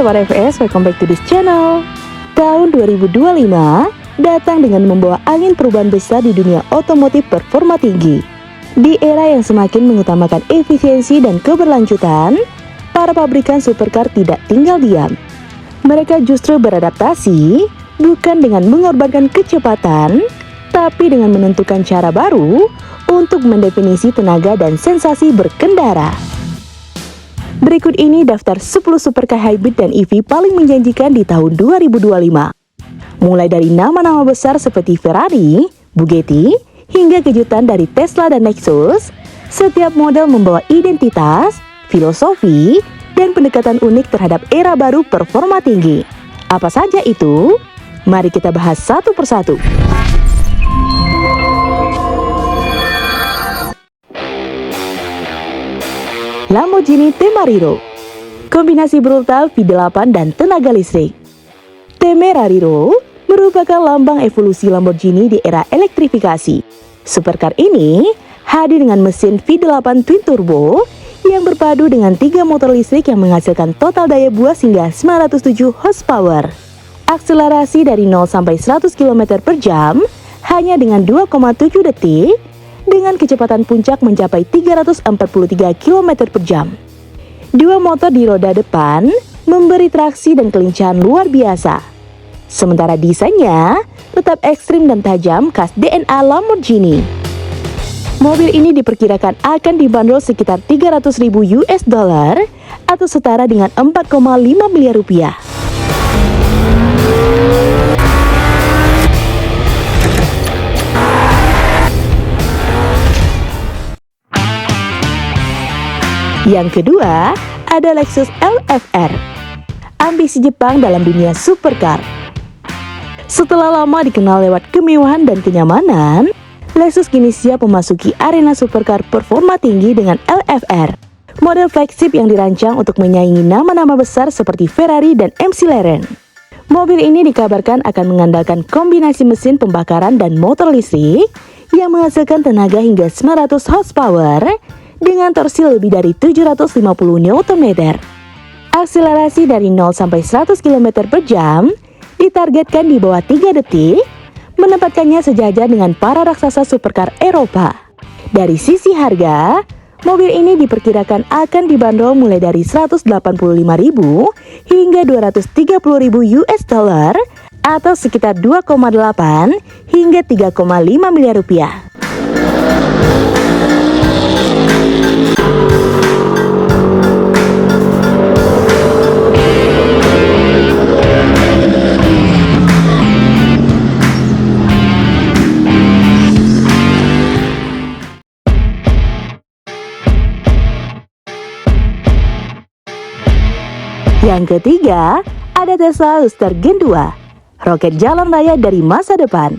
Sobat FS, welcome back to this channel. Tahun 2025 datang dengan membawa angin perubahan besar di dunia otomotif performa tinggi. Di era yang semakin mengutamakan efisiensi dan keberlanjutan, para pabrikan supercar tidak tinggal diam. Mereka justru beradaptasi, bukan dengan mengorbankan kecepatan, tapi dengan menentukan cara baru untuk mendefinisi tenaga dan sensasi berkendara. Berikut ini daftar 10 supercar hybrid dan EV paling menjanjikan di tahun 2025. Mulai dari nama-nama besar seperti Ferrari, Bugatti, hingga kejutan dari Tesla dan Lexus, setiap model membawa identitas, filosofi, dan pendekatan unik terhadap era baru performa tinggi. Apa saja itu? Mari kita bahas satu persatu. Lamborghini Temerario, kombinasi brutal V8 dan tenaga listrik. Temerario merupakan lambang evolusi Lamborghini di era elektrifikasi. Supercar ini hadir dengan mesin V8 twin turbo yang berpadu dengan 3 motor listrik yang menghasilkan total daya buas hingga 907 horsepower. Akselerasi dari 0 sampai 100 km per jam hanya dengan 2,7 detik, dengan kecepatan puncak mencapai 343 km per jam. Dua motor di roda depan memberi traksi dan kelincahan luar biasa. Sementara desainnya tetap ekstrim dan tajam khas DNA Lamborghini. Mobil ini diperkirakan akan dibanderol sekitar 300.000 US dollar atau setara dengan 4,5 miliar rupiah. Yang kedua, ada Lexus LFR, ambisi Jepang dalam dunia supercar. Setelah lama dikenal lewat kemewahan dan kenyamanan, Lexus kini siap memasuki arena supercar performa tinggi dengan LFR, model flagship yang dirancang untuk menyaingi nama-nama besar seperti Ferrari dan McLaren. Mobil ini dikabarkan akan mengandalkan kombinasi mesin pembakaran dan motor listrik yang menghasilkan tenaga hingga 900 horsepower dengan torsi lebih dari 750 Nm. Akselerasi dari 0 sampai 100 km per jam ditargetkan di bawah 3 detik, menempatkannya sejajar dengan para raksasa supercar Eropa. Dari sisi harga, mobil ini diperkirakan akan dibanderol mulai dari 185.000 hingga 230.000 US dollar atau sekitar 2,8 hingga 3,5 miliar rupiah. Yang ketiga, ada Tesla Roadster Gen 2, roket jalan raya dari masa depan.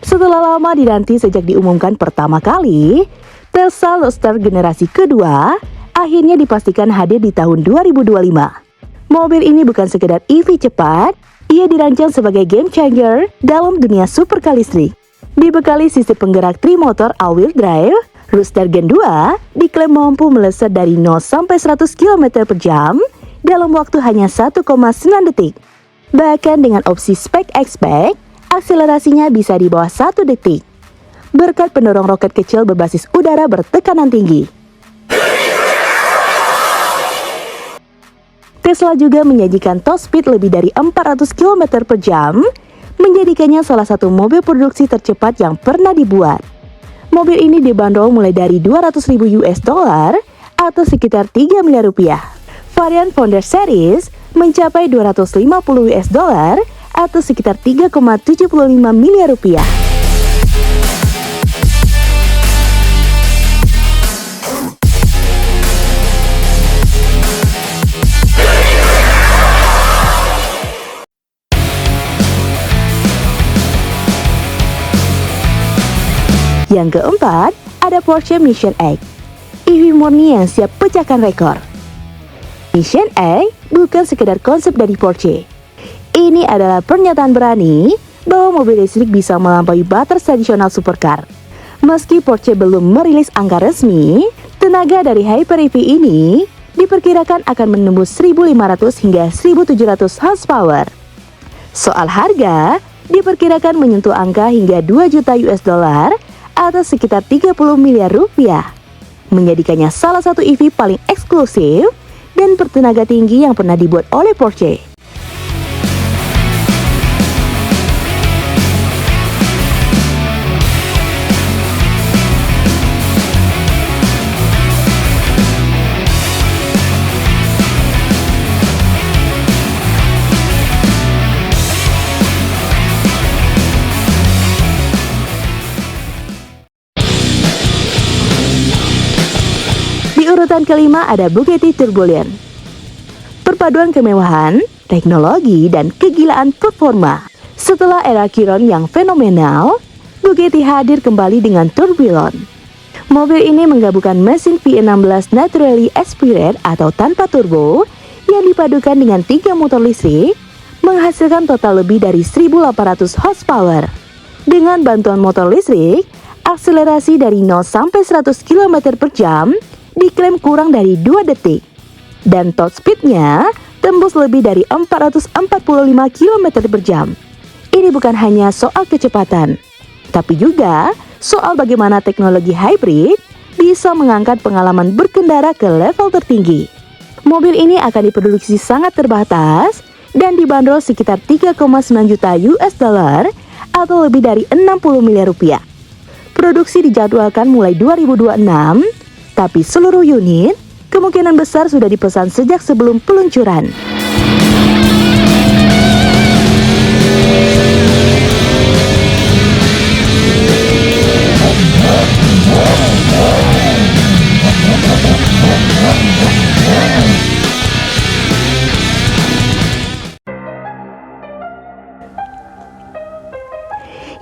Setelah lama dinanti sejak diumumkan pertama kali, Tesla Roadster generasi kedua akhirnya dipastikan hadir di tahun 2025. Mobil ini bukan sekedar EV cepat, ia dirancang sebagai game changer dalam dunia supercar listrik. Dibekali sistem penggerak trimotor all-wheel drive, Roadster Gen 2 diklaim mampu melesat dari 0 sampai 100 km per jam dalam waktu hanya 1,9 detik. Bahkan dengan opsi spek X-Pack, akselerasinya bisa di bawah 1 detik, berkat pendorong roket kecil berbasis udara bertekanan tinggi. Tesla juga menyajikan top speed lebih dari 400 km per jam, menjadikannya salah satu mobil produksi tercepat yang pernah dibuat. Mobil ini dibanderol mulai dari 200.000 US dollar atau sekitar 3 miliar rupiah. Varian Founder Series mencapai 250 US dollar atau sekitar 3,75 miliar rupiah. Yang keempat, ada Porsche Mission X, EV murni yang siap pecahkan rekor. Mission X bukan sekedar konsep dari Porsche. Ini adalah pernyataan berani bahwa mobil listrik bisa melampaui batas tradisional supercar. Meski Porsche belum merilis angka resmi, tenaga dari Hyper EV ini diperkirakan akan menembus 1.500 hingga 1.700 horsepower. Soal harga, diperkirakan menyentuh angka hingga 2 juta US dollar atau sekitar 30 miliar rupiah, menjadikannya salah satu EV paling eksklusif dan bertenaga tinggi yang pernah dibuat oleh Porsche. Di urutan kelima ada Bugatti Tourbillon. Perpaduan kemewahan, teknologi, dan kegilaan performa. Setelah era Chiron yang fenomenal, Bugatti hadir kembali dengan Tourbillon. Mobil ini menggabungkan mesin V16 naturally aspirated atau tanpa turbo yang dipadukan dengan 3 motor listrik, menghasilkan total lebih dari 1.800 horsepower. Dengan bantuan motor listrik, akselerasi dari 0 sampai 100 km per jam diklaim kurang dari 2 detik. Dan top speednya tembus lebih dari 445 km per jam. Ini bukan hanya soal kecepatan, tapi juga soal bagaimana teknologi hybrid bisa mengangkat pengalaman berkendara ke level tertinggi. Mobil ini akan diproduksi sangat terbatas dan dibanderol sekitar 3,9 juta US dollar atau lebih dari 60 miliar rupiah. Produksi dijadwalkan mulai 2026, tapi seluruh unit kemungkinan besar sudah dipesan sejak sebelum peluncuran.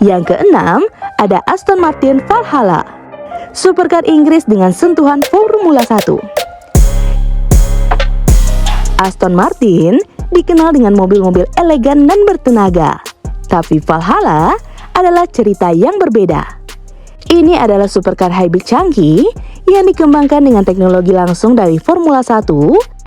Yang keenam, ada Aston Martin Valhalla, supercar Inggris dengan sentuhan Formula 1. Aston Martin dikenal dengan mobil-mobil elegan dan bertenaga, tapi Valhalla adalah cerita yang berbeda. Ini adalah supercar hybrid canggih yang dikembangkan dengan teknologi langsung dari Formula 1,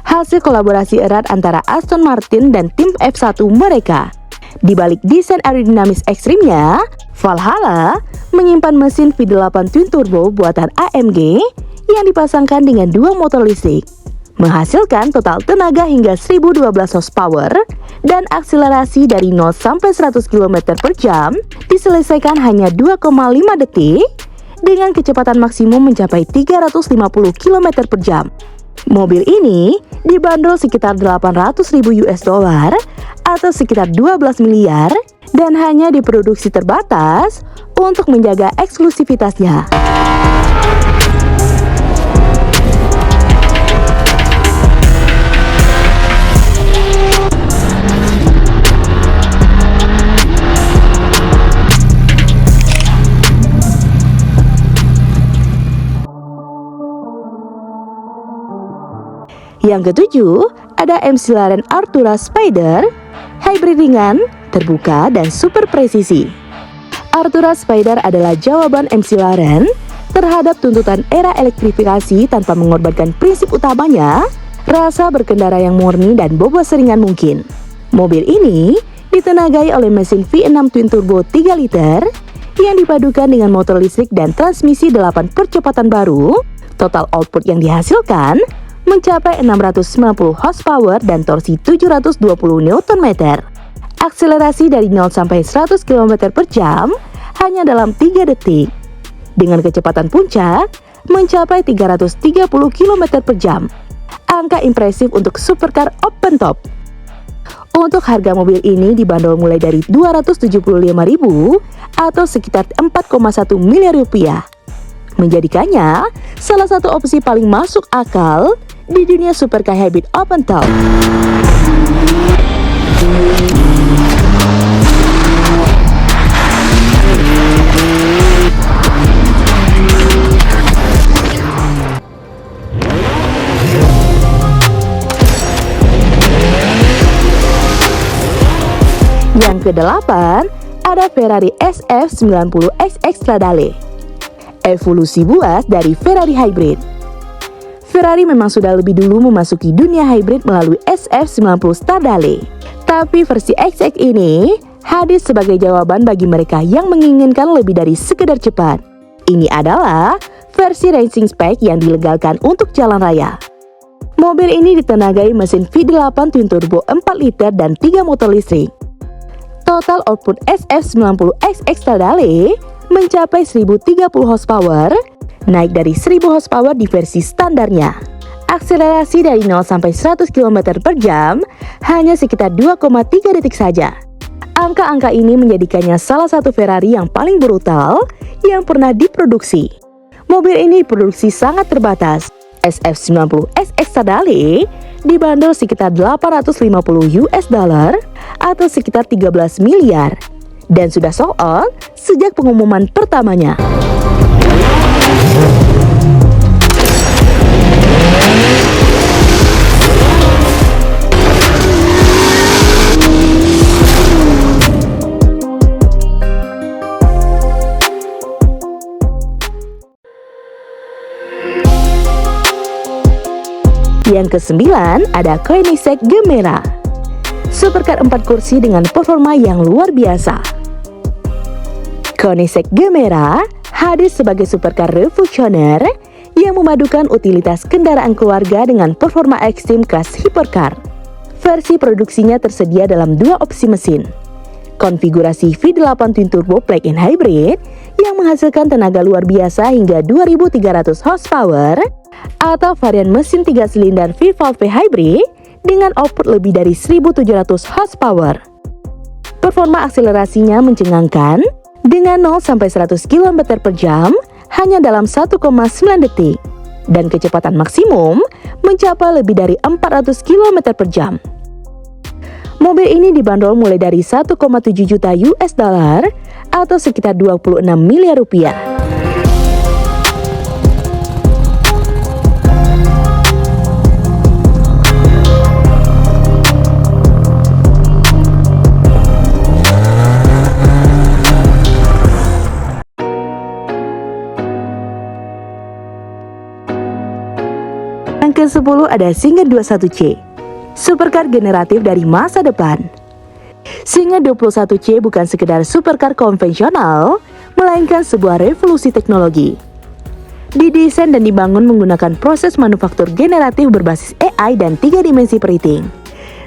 hasil kolaborasi erat antara Aston Martin dan tim F1 mereka. Di balik desain aerodinamis ekstrimnya, Valhalla menyimpan mesin V8 twin turbo buatan AMG yang dipasangkan dengan 2 motor listrik, menghasilkan total tenaga hingga 1012 horsepower dan akselerasi dari 0 sampai 100 km per jam diselesaikan hanya 2,5 detik dengan kecepatan maksimum mencapai 350 km per jam. Mobil ini dibanderol sekitar 800.000 US dollar atau sekitar 12 miliar dan hanya diproduksi terbatas untuk menjaga eksklusivitasnya. Yang ketujuh, ada McLaren Artura Spider, hybrid ringan, terbuka, dan super presisi. Artura Spider adalah jawaban McLaren terhadap tuntutan era elektrifikasi tanpa mengorbankan prinsip utamanya, rasa berkendara yang murni dan bobot seringan mungkin. Mobil ini ditenagai oleh mesin V6 twin turbo 3 liter yang dipadukan dengan motor listrik dan transmisi 8 percepatan baru. Total output yang dihasilkan mencapai 690 horsepower dan torsi 720 Nm. Akselerasi dari 0 sampai 100 km per jam hanya dalam 3 detik. Dengan kecepatan puncak mencapai 330 km per jam. Angka impresif untuk supercar open top. Untuk harga mobil ini dibanderol mulai dari 275.000 atau sekitar 4,1 miliar rupiah. Menjadikannya salah satu opsi paling masuk akal di dunia supercar hybrid open top. Yang kedelapan, ada Ferrari SF90X Stradale, evolusi buas dari Ferrari Hybrid. Ferrari memang sudah lebih dulu memasuki dunia hybrid melalui SF90 Stradale. Tapi versi XX ini hadir sebagai jawaban bagi mereka yang menginginkan lebih dari sekedar cepat. Ini adalah versi racing spec yang dilegalkan untuk jalan raya. Mobil ini ditenagai mesin V8 twin turbo 4 liter dan 3 motor listrik. Total output SF90XX Stradale mencapai 1030 horsepower, naik dari 1000 horsepower di versi standarnya. Akselerasi dari 0 sampai 100 km per jam hanya sekitar 2,3 detik saja. Angka-angka ini menjadikannya salah satu Ferrari yang paling brutal yang pernah diproduksi. Mobil ini diproduksi sangat terbatas. SF90XX Stradale dibanderol sekitar $850 atau sekitar 13 miliar dan sudah sold out sejak pengumuman pertamanya. Yang ke-9 ada Koenigsegg Gemera, supercar 4 kursi dengan performa yang luar biasa. Koenigsegg Gemera hadir sebagai supercar revolusioner yang memadukan utilitas kendaraan keluarga dengan performa ekstrim kelas hypercar. Versi produksinya tersedia dalam 2 opsi mesin. Konfigurasi V8 twin turbo plug-in hybrid yang menghasilkan tenaga luar biasa hingga 2300 horsepower, atau varian mesin 3 silinder V12 hybrid dengan output lebih dari 1700 horsepower. Performa akselerasinya mencengangkan dengan 0 sampai 100 km per jam hanya dalam 1,9 detik dan kecepatan maksimum mencapai lebih dari 400 km per jam. Mobil ini dibanderol mulai dari 1,7 juta US dollar atau sekitar 26 miliar rupiah. Yang ke-10 ada Singer 21C, supercar generatif dari masa depan. Singer 21C bukan sekedar supercar konvensional, melainkan sebuah revolusi teknologi. Didesain dan dibangun menggunakan proses manufaktur generatif berbasis AI dan 3 dimensi periting.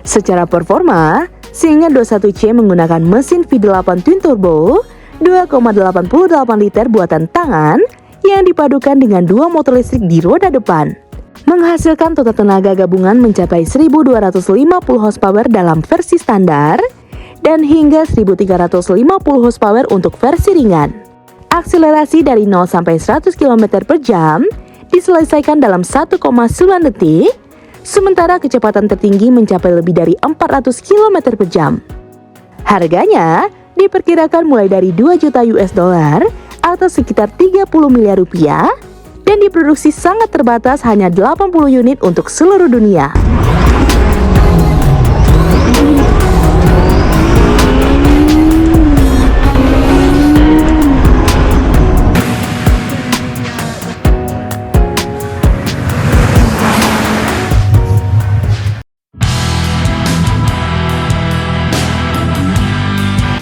Secara performa, Singer 21C menggunakan mesin V8 twin turbo 2,88 liter buatan tangan yang dipadukan dengan 2 motor listrik di roda depan, menghasilkan total tenaga gabungan mencapai 1250 horsepower dalam versi standar dan hingga 1350 horsepower untuk versi ringan. Akselerasi dari 0 sampai 100 km per jam diselesaikan dalam 1,9 detik, sementara kecepatan tertinggi mencapai lebih dari 400 km per jam. Harganya diperkirakan mulai dari 2 juta US dollar atau sekitar 30 miliar rupiah dan diproduksi sangat terbatas, hanya 80 unit untuk seluruh dunia.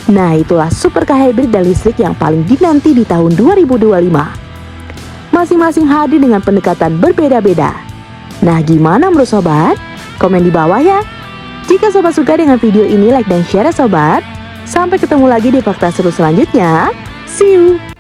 Nah, itulah supercar hybrid dan listrik yang paling dinanti di tahun 2025. Masing-masing hadir dengan pendekatan berbeda-beda. Nah, gimana menurut sobat? Komen di bawah ya. Jika sobat suka dengan video ini, like dan share ya sobat. Sampai ketemu lagi di fakta seru selanjutnya. See you!